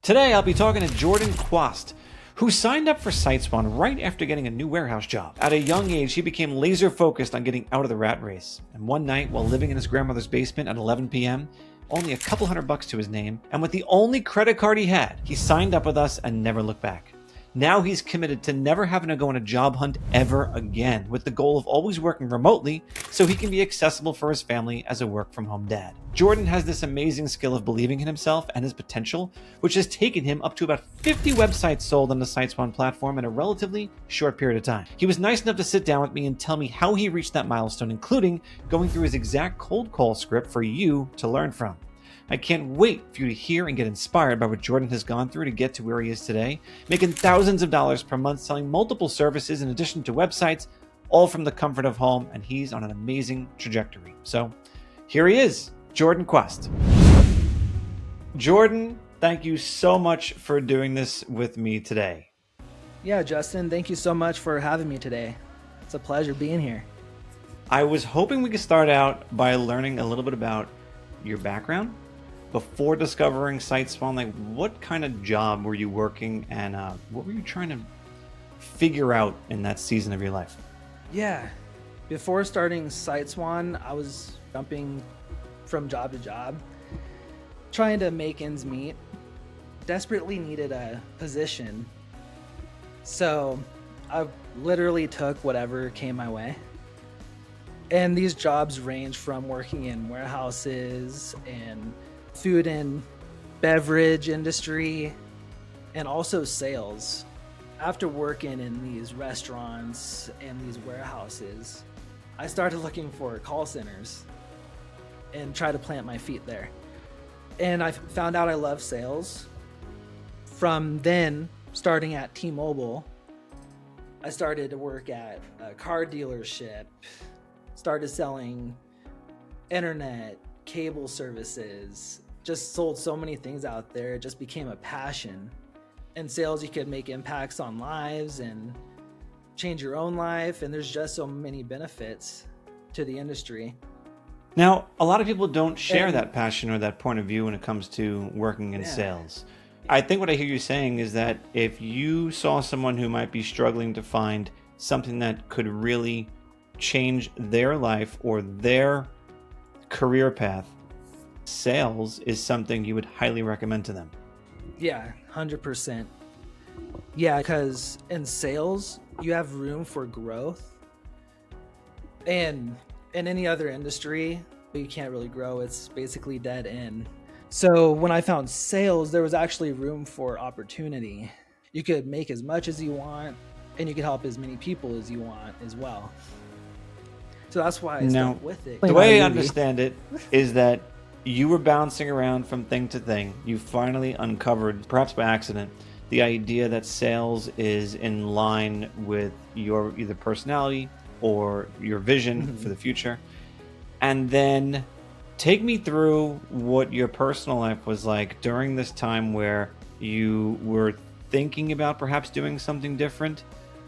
Today, I'll be talking to Jordan Quast, who signed up for SiteSwan right after getting a new warehouse job. At a young age, he became laser focused on getting out of the rat race. And one night, while living in his grandmother's basement at 11 p.m., only a couple $100 to his name, and with the only credit card he had, he signed up with us and never looked back. Now he's committed to never having to go on a job hunt ever again, with the goal of always working remotely so he can be accessible for his family as a work-from-home dad. Jordan has this amazing skill of believing in himself and his potential, which has taken him up to about 50 websites sold on the SiteSwan platform in a relatively short period of time. He was nice enough to sit down with me and tell me how he reached that milestone, including going through his exact cold call script for you to learn from. I can't wait for you to hear and get inspired by what Jordan has gone through to get to where he is today, making thousands of dollars per month, selling multiple services in addition to websites, all from the comfort of home, and he's on an amazing trajectory. So here he is, Jordan Quast. Jordan, thank you so much for doing this with me today. Yeah, Justin, thank you so much for having me today. It's a pleasure being here. I was hoping we could start out by learning a little bit about your background. Before discovering SiteSwan, like what kind of job were you working and what were you trying to figure out in that season of your life? Yeah, before starting SiteSwan, I was jumping from job to job, trying to make ends meet. Desperately needed a position, so I literally took whatever came my way. And these jobs range from working in warehouses and food and beverage industry, and also sales. After working in these restaurants and these warehouses, I started looking for call centers and try to plant my feet there. And I found out I love sales. From then, starting at T-Mobile, I started to work at a car dealership, started selling internet, cable services, just sold so many things out there. It just became a passion. In sales, you could make impacts on lives and change your own life, and there's just so many benefits to the industry. Now, a lot of people don't share that passion or that point of view when it comes to working in sales. I think what I hear you saying is that if you saw someone who might be struggling to find something that could really change their life or their career path, sales is something you would highly recommend to them. Yeah, 100%. Yeah, because in sales, you have room for growth. And in any other industry, you can't really grow. It's basically dead end. So when I found sales, there was actually room for opportunity. You could make as much as you want, and you could help as many people as you want as well. So that's why I stuck with it. The way I understand it is that you were bouncing around from thing to thing. You finally uncovered, perhaps by accident, the idea that sales is in line with your either personality or your vision for the future. And then take me through what your personal life was like during this time where you were thinking about perhaps doing something different.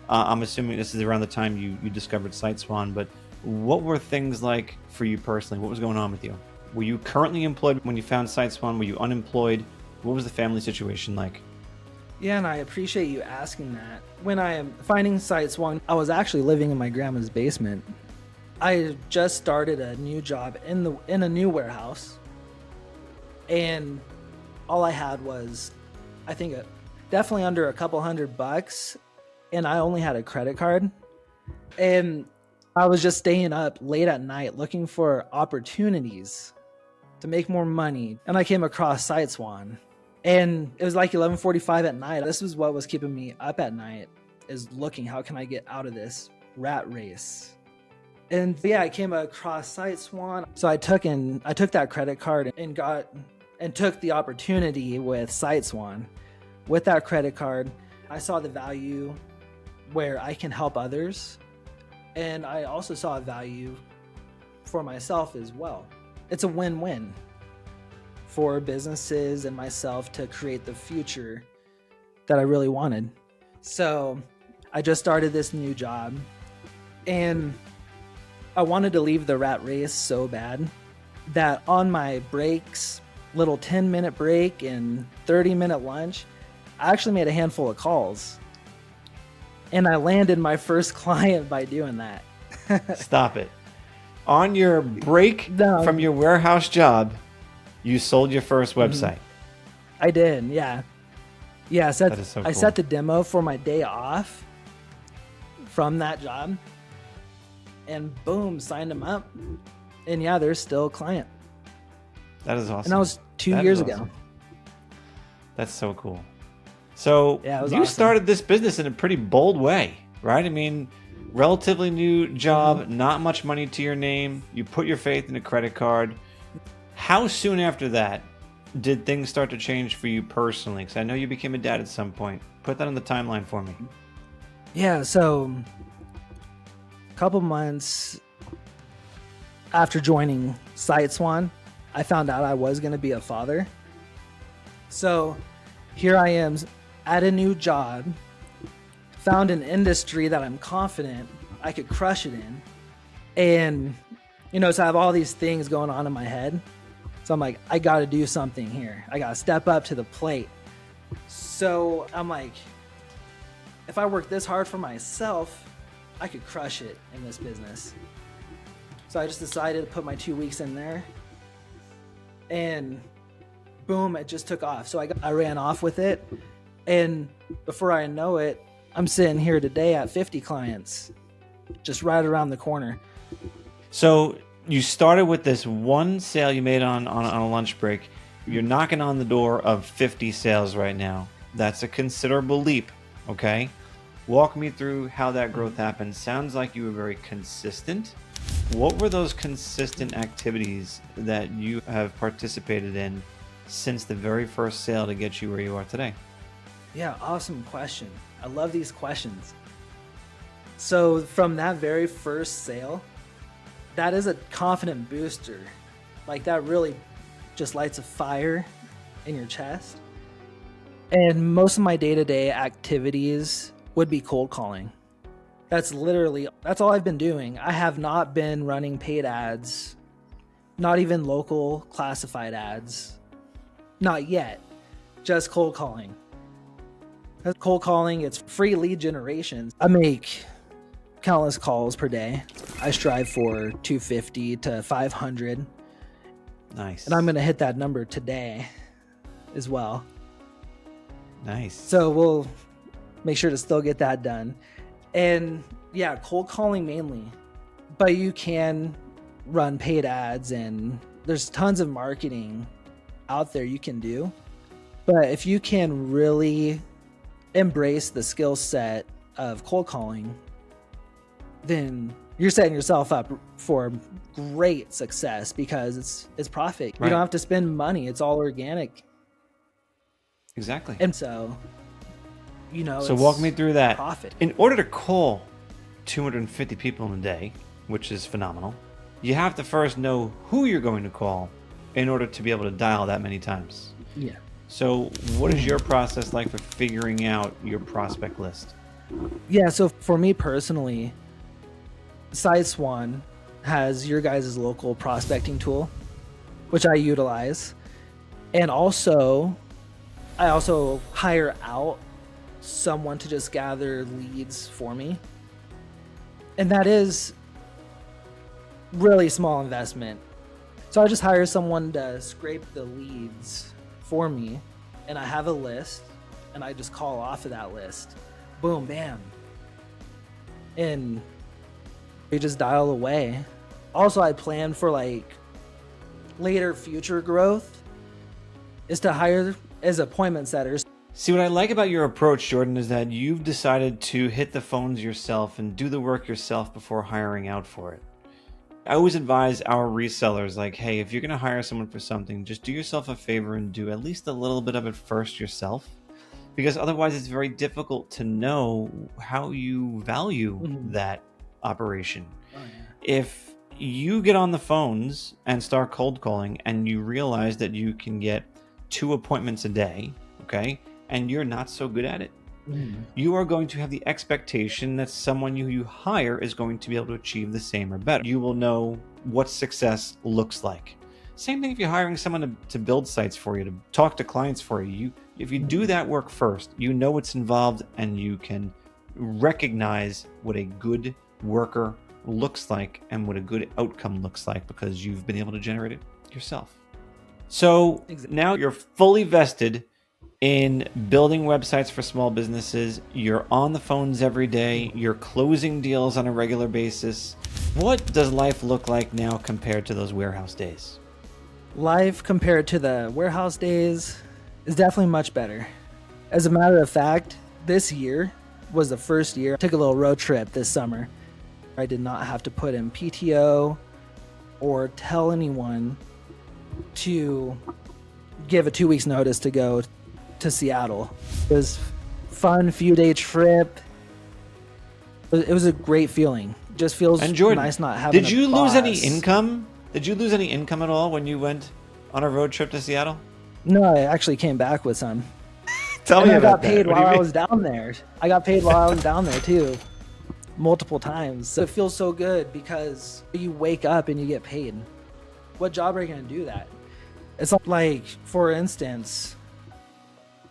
I'm assuming this is around the time you discovered SiteSwan, but what were things like for you personally? What was going on with you? Were you currently employed when you found SiteSwan? Were you unemployed? What was the family situation like? Yeah, and I appreciate you asking that. When I am finding SiteSwan, I was actually living in my grandma's basement. I just started a new job in a new warehouse, and all I had was, I think, definitely under a couple $100, and I only had a credit card. And I was just staying up late at night looking for opportunities to make more money. And I came across SiteSwan, and it was like 11:45 at night. This was what was keeping me up at night, is looking, how can I get out of this rat race? And yeah, I came across SiteSwan. So I took that credit card and took the opportunity with SiteSwan. With that credit card, I saw the value where I can help others. And I also saw a value for myself as well. It's a win-win for businesses and myself to create the future that I really wanted. So I just started this new job, and I wanted to leave the rat race so bad that on my breaks little 10-minute break and 30-minute lunch, I actually made a handful of calls. And I landed my first client by doing that. Stop it. On your break from your warehouse job, you sold your first website. I did, yeah. Yeah, That is so cool. I set the demo for my day off from that job. And boom, signed them up. And yeah, they're still a client. That is awesome. And that was 2 years ago. That's so cool. So Yeah, it was you awesome. started this business in a pretty bold way, right? I mean, relatively new job, not much money to your name. You put your faith in a credit card. How soon after that did things start to change for you personally? Because I know you became a dad at some point. Put that on the timeline for me. Yeah, so a couple months after joining SiteSwan, I found out I was going to be a father. So here I am at a new job, found an industry that I'm confident I could crush it in. And, so I have all these things going on in my head. So I'm like, I got to do something here. I got to step up to the plate. So I'm like, if I work this hard for myself, I could crush it in this business. So I just decided to put my 2 weeks in there. And boom, it just took off. So I ran off with it. And before I know it, I'm sitting here today at 50 clients, just right around the corner. So you started with this one sale you made on a lunch break. You're knocking on the door of 50 sales right now. That's a considerable leap, okay? Walk me through how that growth happened. Sounds like you were very consistent. What were those consistent activities that you have participated in since the very first sale to get you where you are today? Yeah, awesome question. I love these questions. So from that very first sale, that is a confident booster. Like that really just lights a fire in your chest. And most of my day-to-day activities would be cold calling. That's all I've been doing. I have not been running paid ads, not even local classified ads. Not yet, just cold calling. Cold calling, it's free lead generation. I make countless calls per day. I strive for 250 to 500. Nice. And I'm going to hit that number today as well. Nice. So we'll make sure to still get that done. And yeah, cold calling mainly. But you can run paid ads and there's tons of marketing out there you can do. But if you can really embrace the skill set of cold calling, then you're setting yourself up for great success because it's profit. Right. You don't have to spend money. It's all organic. Exactly. And so, So walk me through that. Profit. In order to call 250 people in a day, which is phenomenal, you have to first know who you're going to call in order to be able to dial that many times. Yeah. So what is your process like for figuring out your prospect list? Yeah, so for me personally, SiteSwan has your guys' local prospecting tool, which I utilize. And also, I also hire out someone to just gather leads for me. And that is really small investment. So I just hire someone to scrape the leads for me, and I have a list, and I just call off of that list. Boom, bam. And we just dial away. Also, I plan for later future growth is to hire as appointment setters. See, what I like about your approach, Jordan, is that you've decided to hit the phones yourself and do the work yourself before hiring out for it. I always advise our resellers, hey, if you're going to hire someone for something, just do yourself a favor and do at least a little bit of it first yourself. Because otherwise it's very difficult to know how you value that operation. Oh, yeah. If you get on the phones and start cold calling and you realize that you can get 2 appointments a day, okay, and you're not so good at it, you are going to have the expectation that someone you hire is going to be able to achieve the same or better. You will know what success looks like. Same thing if you're hiring someone to build sites for you, to talk to clients for you. If you do that work first, you know what's involved and you can recognize what a good worker looks like and what a good outcome looks like because you've been able to generate it yourself. So now you're fully vested in building websites for small businesses. You're on the phones every day. You're closing deals on a regular basis. What does life look like now compared to those warehouse days? Life compared to the warehouse days is definitely much better. As a matter of fact, this year was the first year I took a little road trip this summer. I did not have to put in PTO or tell anyone to give a 2 weeks notice to go to Seattle. It was a fun few-day trip. It was a great feeling. It just feels nice not having Did you a boss. lose any income? Did you lose any income at all when you went on a road trip to Seattle? No, I actually came back with some. Tell me I about got paid that. while I was down there. I got paid while I was down there too, multiple times. So it feels so good because you wake up and you get paid. What job are you going to do that? It's like, for instance,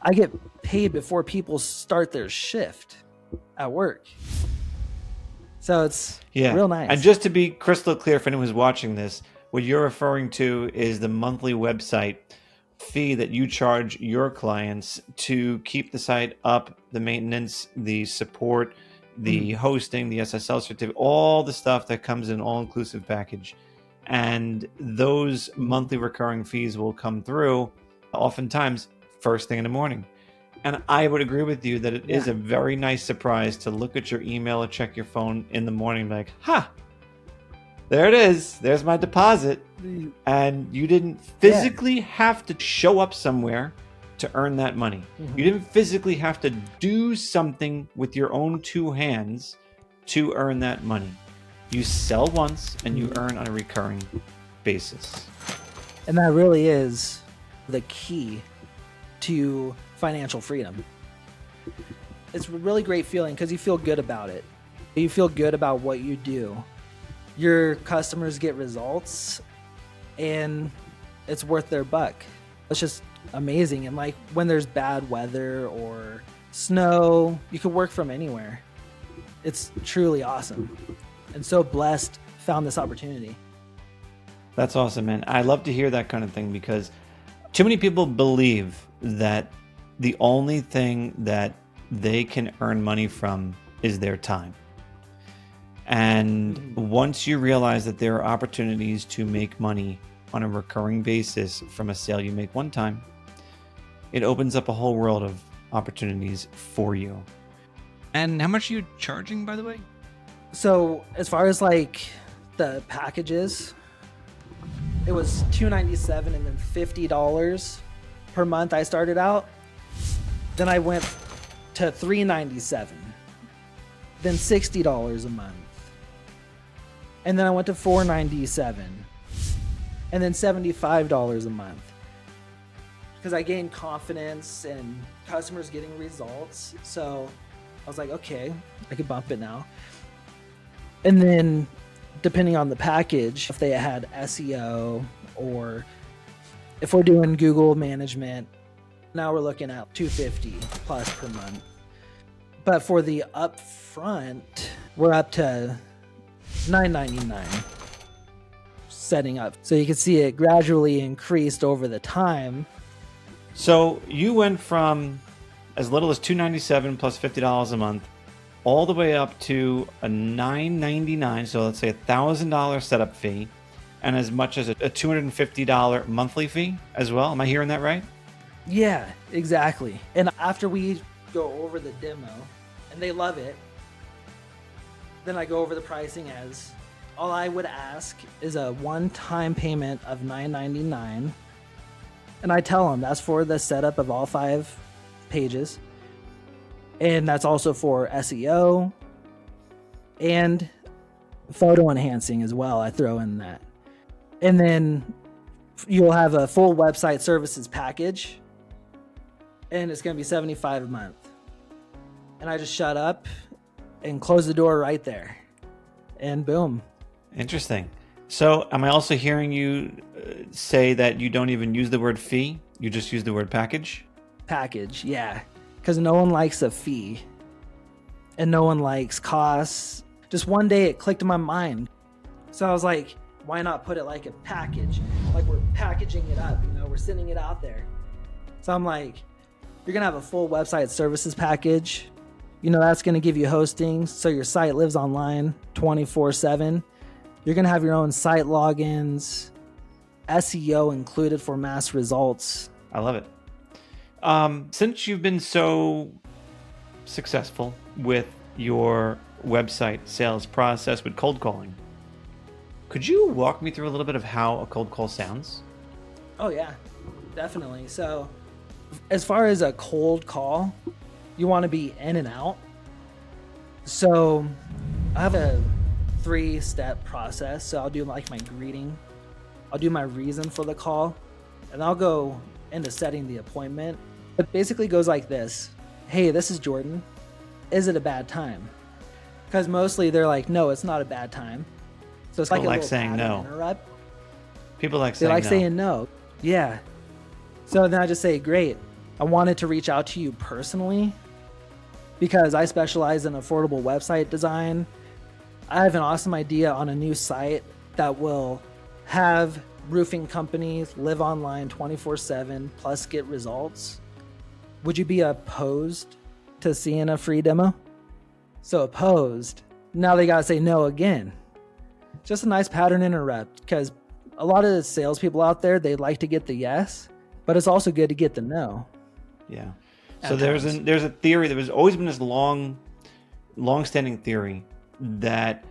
I get paid before people start their shift at work. So it's real nice. And just to be crystal clear for anyone who's watching this, what you're referring to is the monthly website fee that you charge your clients to keep the site up, the maintenance, the support, the hosting, the SSL certificate, all the stuff that comes in an all-inclusive package. And those monthly recurring fees will come through oftentimes first thing in the morning. And I would agree with you that it is a very nice surprise to look at your email or check your phone in the morning like, there it is. There's my deposit. And you didn't physically have to show up somewhere to earn that money. You didn't physically have to do something with your own two hands to earn that money. You sell once and you earn on a recurring basis. And that really is the key to financial freedom. It's a really great feeling because you feel good about it. You feel good about what you do. Your customers get results and it's worth their buck. It's just amazing. And like when there's bad weather or snow, you can work from anywhere. It's truly awesome. And so blessed, found this opportunity. That's awesome, man. I love to hear that kind of thing because too many people believe that the only thing that they can earn money from is their time. And once you realize that there are opportunities to make money on a recurring basis from a sale you make one time, it opens up a whole world of opportunities for you. And how much are you charging, by the way? So as far as like the packages, it was $297 and then $50 per month I started out. Then I went to $397, then $60 a month. And then I went to $497 and then $75 a month. Because I gained confidence and customers getting results. So I was like, okay, I could bump it now. And then depending on the package, if they had SEO or if we're doing Google management, now we're looking at $250 plus per month. But for the upfront, we're up to $999 setting up. So you can see it gradually increased over the time. So you went from as little as $297 plus $50 a month all the way up to a $999, so let's say $1,000 setup fee, and as much as a $250 monthly fee as well. Am I hearing that right? Yeah, exactly. And after we go over the demo and they love it, then I go over the pricing as all I would ask is a one-time payment of $999. And I tell them that's for the setup of all 5 pages. And that's also for SEO and photo enhancing as well. I throw in that. And then you'll have a full website services package. And it's going to be $75 a month. And I just shut up and close the door right there. And boom. Interesting. So am I also hearing you say that you don't even use the word fee? You just use the word package? Package, yeah. Because no one likes a fee. And no one likes costs. Just one day it clicked in my mind. So I was like, why not put it like a package? Like we're packaging it up, we're sending it out there. So I'm like, you're going to have a full website services package. That's going to give you hosting so your site lives online 24/7. You're going to have your own site logins, SEO included for mass results. I love it. Since you've been so successful with your website sales process with cold calling, could you walk me through a little bit of how a cold call sounds? Oh, yeah, definitely. So as far as a cold call, you want to be in and out. So I have a 3-step process. So I'll do like my greeting, I'll do my reason for the call, and I'll go into setting the appointment. It basically goes like this. Hey, this is Jordan. Is it a bad time? Because mostly they're like, no, it's not a bad time. So it's like People a like little saying pattern no. interrupt. People like They saying like no. saying no. Yeah. So then I just say, great. I wanted to reach out to you personally because I specialize in affordable website design. I have an awesome idea on a new site that will have roofing companies live online 24/7 plus get results. Would you be opposed to seeing a free demo? So opposed. Now they got to say no again. Just a nice pattern interrupt, because a lot of the salespeople out there, they like to get the yes, but it's also good to get the no. Yeah. At So there's times. a theory. There has always been this long-standing theory that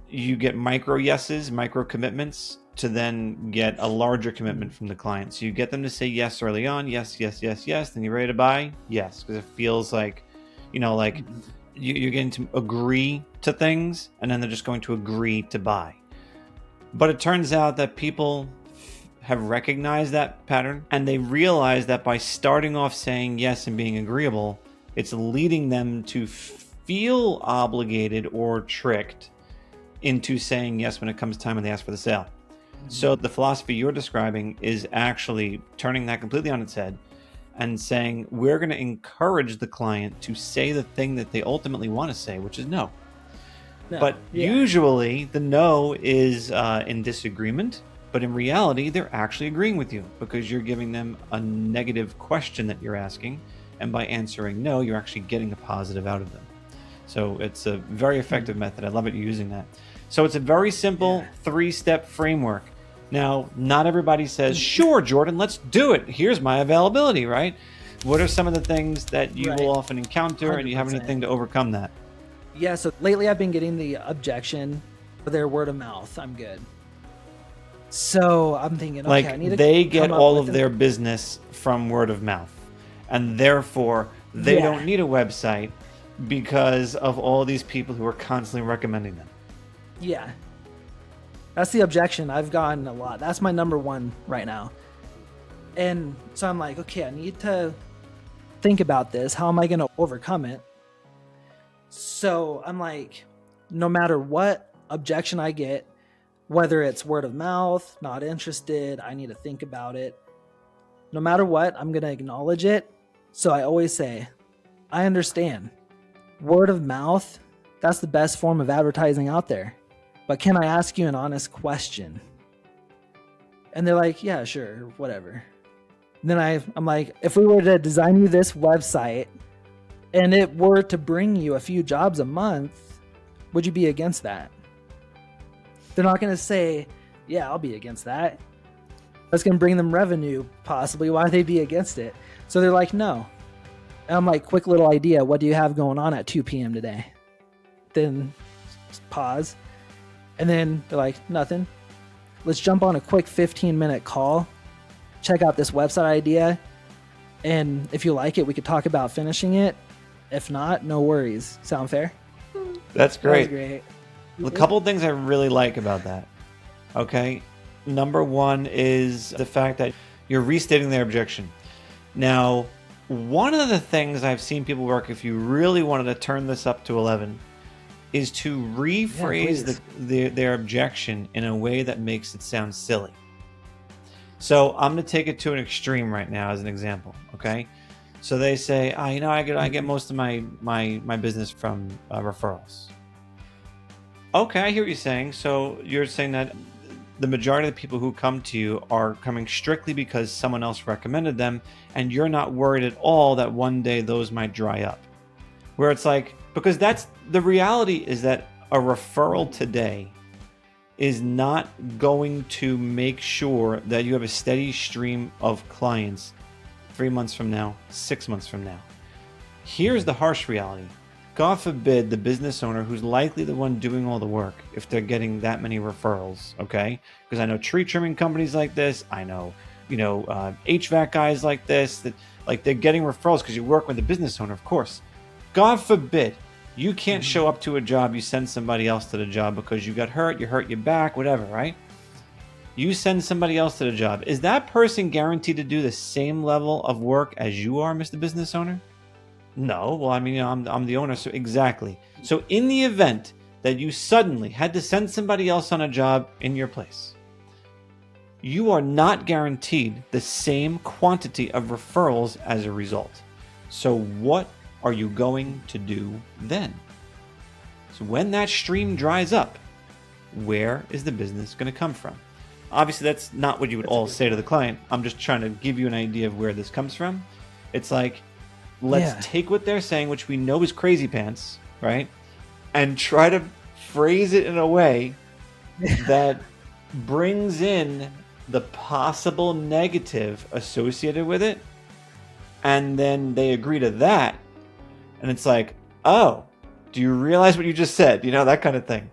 you get micro yeses, micro commitments, to then get a larger commitment from the client. So you get them to say yes early on, yes, yes, yes, yes. Then you're ready to buy, yes, because it feels like, you're getting to agree to things, and then they're just going to agree to buy. But it turns out that people have recognized that pattern, and they realize that by starting off saying yes and being agreeable, it's leading them to feel obligated or tricked into saying yes when it comes time and they ask for the sale. So the philosophy you're describing is actually turning that completely on its head and saying, we're going to encourage the client to say the thing that they ultimately want to say, which is no. No. But Yeah. usually the no is in disagreement, but in reality, they're actually agreeing with you because you're giving them a negative question that you're asking. And by answering no, you're actually getting a positive out of them. So it's a very effective method. I love it using that. So it's a very simple 3-step framework. Now, not everybody says, sure, Jordan, let's do it. Here's my availability, right? What are some of the things that you Right. will often encounter, and do you have 100%. anything to overcome that? Yeah, so lately I've been getting the objection for their word of mouth. I'm good. So I'm thinking, okay, I need to They get come up all with of their business from word of mouth, and therefore they Yeah. don't need a website because of all these people who are constantly recommending them. Yeah. That's the objection I've gotten a lot. That's my number one right now. And so I'm like, okay, I need to think about this. How am I going to overcome it? So I'm like, no matter what objection I get, whether it's word of mouth, not interested, I need to think about it. No matter what, I'm going to acknowledge it. So I always say, I understand. Word of mouth, that's the best form of advertising out there. But can I ask you an honest question? And they're like, yeah, sure, whatever. Then I'm like, if we were to design you this website and it were to bring you a few jobs a month, would you be against that? They're not going to say, yeah, I'll be against that. That's going to bring them revenue, possibly. Why would they be against it? So they're like, no. And I'm like, quick little idea. What do you have going on at 2 p.m. today? Then pause. And then they're like, nothing. Let's jump on a quick 15-minute call. Check out this website idea. And if you like it, we could talk about finishing it. If not, no worries. Sound fair? That's That was great. great. A couple of things I really like about that. Okay. Number one is the fact that you're restating their objection. Now, one of the things I've seen people work, if you really wanted to turn this up to 11, is to rephrase their objection in a way that makes it sound silly. So I'm going to take it to an extreme right now as an example, okay? So they say, I get most of my business from referrals. Okay, I hear what you're saying. So you're saying that the majority of the people who come to you are coming strictly because someone else recommended them, and you're not worried at all that one day those might dry up. Where it's like, because that's the reality, is that a referral today is not going to make sure that you have a steady stream of clients 3 months from now, 6 months from now. Here's the harsh reality. God forbid the business owner who's likely the one doing all the work, if they're getting that many referrals, okay? Because I know tree trimming companies like this. I know, HVAC guys like this, that like they're getting referrals because you work with the business owner, of course. God forbid you can't show up to a job, you send somebody else to the job because you got hurt, you hurt your back, whatever, right? You send somebody else to the job. Is that person guaranteed to do the same level of work as you are, Mr. Business Owner? No. Well, I mean, I'm the owner, so exactly. So in the event that you suddenly had to send somebody else on a job in your place, you are not guaranteed the same quantity of referrals as a result. So what are you going to do then? So when that stream dries up, where is the business going to come from? Obviously, that's not what you would all say to the client. I'm just trying to give you an idea of where this comes from. It's like, let's take what they're saying, which we know is crazy pants, right? And try to phrase it in a way that brings in the possible negative associated with it. And then they agree to that. And it's like, oh, do you realize what you just said? That kind of thing.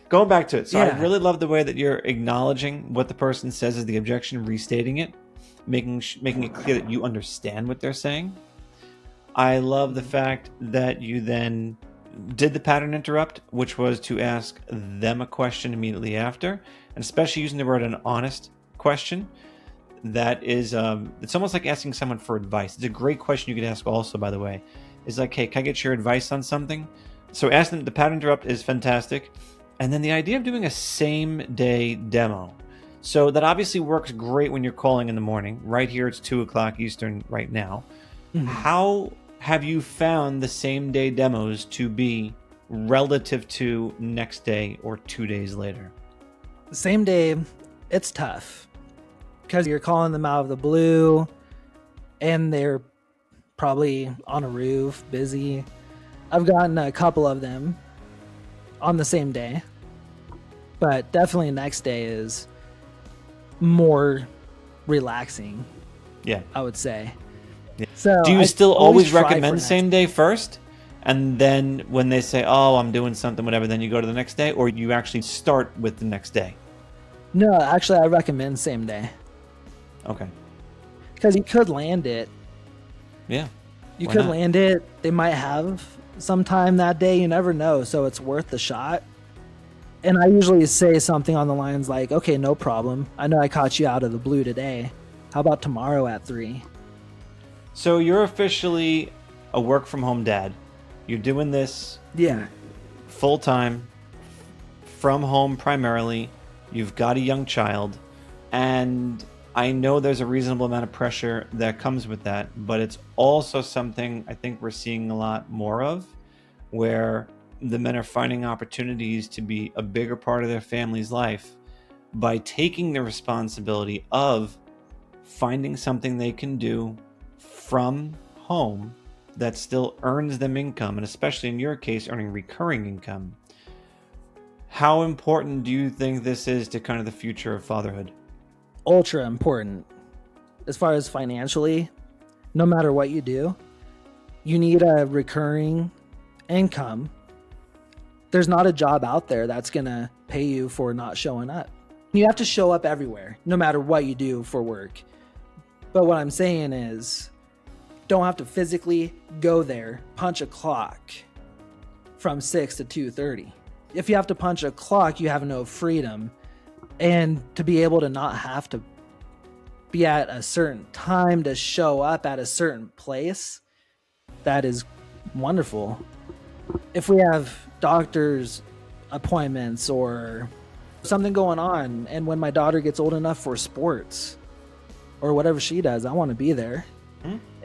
Going back to it. So I really love the way that you're acknowledging what the person says is the objection, restating it, making it clear that you understand what they're saying. I love the fact that you then did the pattern interrupt, which was to ask them a question immediately after, and especially using the word an honest question. That is, it's almost like asking someone for advice. It's a great question you could ask also, by the way. It's like, hey, can I get your advice on something? So asking the pattern interrupt is fantastic. And then the idea of doing a same day demo. So that obviously works great when you're calling in the morning. Right here, it's 2:00 Eastern right now. Mm-hmm. How have you found the same day demos to be relative to next day or 2 days later? Same day, it's tough because you're calling them out of the blue and they're probably on a roof, busy. I've gotten a couple of them on the same day, but definitely next day is more relaxing. Yeah, I would say. Yeah. So do you still always recommend same day first, and then when they say, "Oh, I'm doing something," whatever, then you go to the next day, or you actually start with the next day? No, actually, I recommend same day. Okay. Because you could land it. Yeah. You could land it. They might have some time that day. You never know, so it's worth the shot. And I usually say something on the lines like, "Okay, no problem. I know I caught you out of the blue today. How about tomorrow at 3?" So you're officially a work from home dad. You're doing this full time, from home primarily. You've got a young child, and I know there's a reasonable amount of pressure that comes with that, but it's also something I think we're seeing a lot more of, where the men are finding opportunities to be a bigger part of their family's life by taking the responsibility of finding something they can do from home that still earns them income, and especially in your case, earning recurring income. How important do you think this is to kind of the future of fatherhood? Ultra important. As far as financially, no matter what you do, you need a recurring income. There's not a job out there that's going to pay you for not showing up. You have to show up everywhere, no matter what you do for work. But what I'm saying is, don't have to physically go there, punch a clock from 6 to 2:30. If you have to punch a clock, you have no freedom. And to be able to not have to be at a certain time to show up at a certain place, that is wonderful. if we have doctor's appointments or something going on, and when my daughter gets old enough for sports or whatever she does, I want to be there.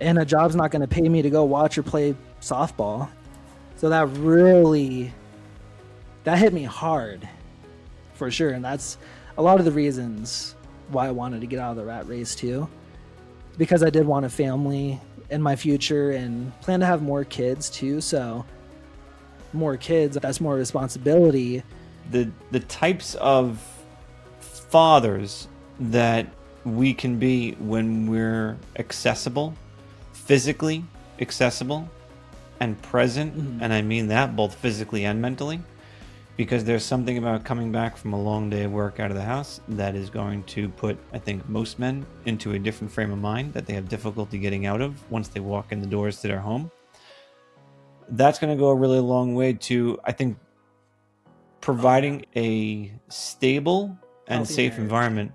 And a job's not going to pay me to go watch her play softball. So that hit me hard for sure. And that's a lot of the reasons why I wanted to get out of the rat race too, because I did want a family in my future and plan to have more kids too. So more kids, that's more responsibility. The types of fathers that we can be when we're accessible, physically accessible and present, and I mean that both physically and mentally, because there's something about coming back from a long day of work out of the house that is going to put, I think, most men into a different frame of mind that they have difficulty getting out of once they walk in the doors to their home. That's going to go a really long way to, I think, providing a stable and Healthy safe marriage. environment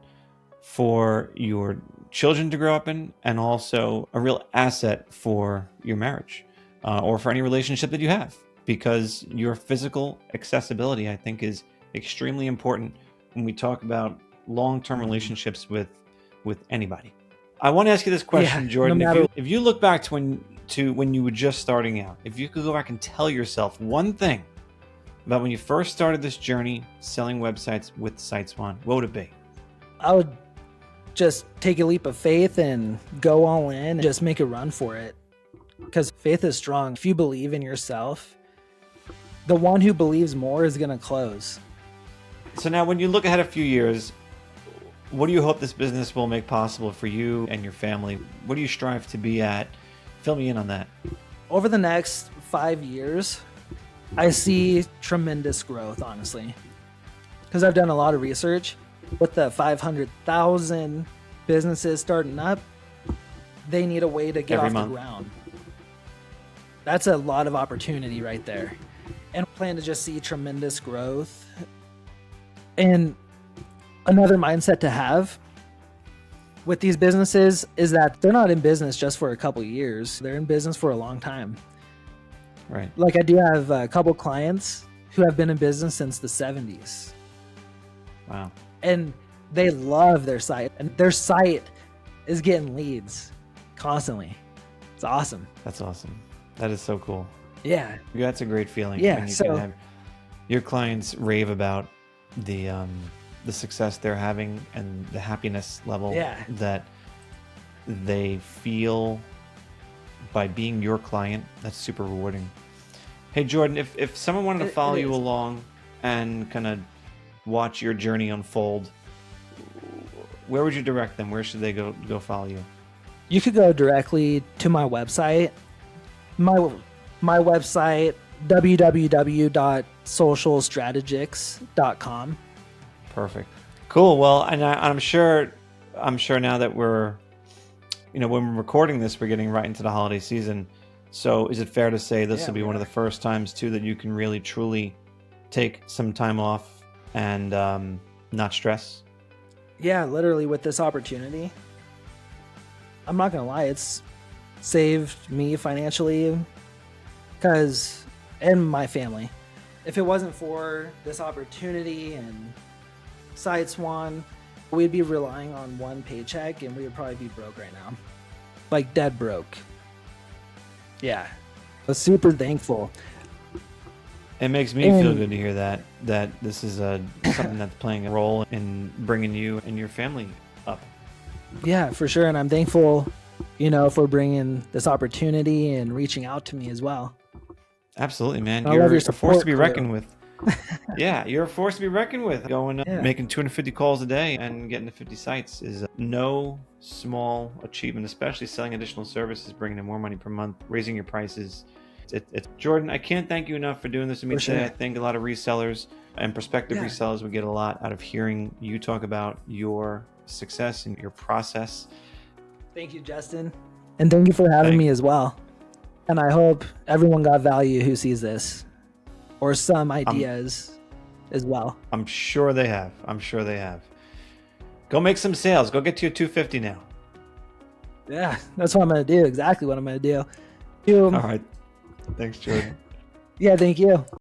for your children to grow up in, and also a real asset for your marriage or for any relationship that you have, because your physical accessibility, I think, is extremely important when we talk about long-term relationships with anybody. I want to ask you this question, Yeah, Jordan. no matter- If you look back to when you were just starting out, if you could go back and tell yourself one thing about when you first started this journey selling websites with SiteSwan, what would it be? I would just take a leap of faith and go all in and just make a run for it. Because faith is strong. If you believe in yourself, the one who believes more is going to close. So now when you look ahead a few years, what do you hope this business will make possible for you and your family? What do you strive to be at? Fill me in on that. Over the next 5 years, I see tremendous growth, honestly. Because I've done a lot of research. With the 500,000 businesses starting up, they need a way to get Every off month. the ground. That's a lot of opportunity right there. And I plan to just see tremendous growth. And another mindset to have with these businesses is that they're not in business just for a couple of years. They're in business for a long time. Right. Like I do have a couple clients who have been in business since the 70s. Wow. And they love their site, and their site is getting leads constantly. It's awesome. That's awesome. That is so cool. Yeah. That's a great feeling. Yeah, When you so- can have your clients rave about the success they're having and the happiness level Yeah. that they feel by being your client. That's super rewarding. Hey, Jordan, if someone wanted to It- follow it you is. along and kind of watch your journey unfold, where would you direct them? Where should they go follow you? You could go directly to my website. My website, www.socialstrategics.com. Perfect. Cool. Well, and I'm sure now that we're, when we're recording this, we're getting right into the holiday season. So is it fair to say this Yeah, will be we one of are. the first times too that you can really truly take some time off and not stress? Yeah, literally with this opportunity. I'm not going to lie, it's saved me financially and my family. If it wasn't for this opportunity and SiteSwan, we'd be relying on one paycheck and we would probably be broke right now. Like dead broke. Yeah. I was super thankful. It makes me feel And- good to hear that this is something that's playing a role in bringing you and your family up. Yeah, for sure. And I'm thankful, for bringing this opportunity and reaching out to me as well. Absolutely, man. I love You're your a force support, to be Cleo. reckoned with. Yeah, you're a force to be reckoned with. Going up, Yeah. making 250 calls a day and getting to 50 sites is no small achievement, especially selling additional services, bringing in more money per month, raising your prices. It's Jordan, I can't thank you enough for doing this with me For today. sure. I think a lot of resellers and prospective Yeah. resellers would get a lot out of hearing you talk about your success and your process. Thank you, Justin. And thank you for having Thank- me as well. And I hope everyone got value who sees this or some ideas as well. I'm sure they have. Go make some sales. Go get to your 250 now. Yeah, that's what I'm going to do. Exactly what I'm going to do. All right. Thanks, Jordan. Yeah, thank you.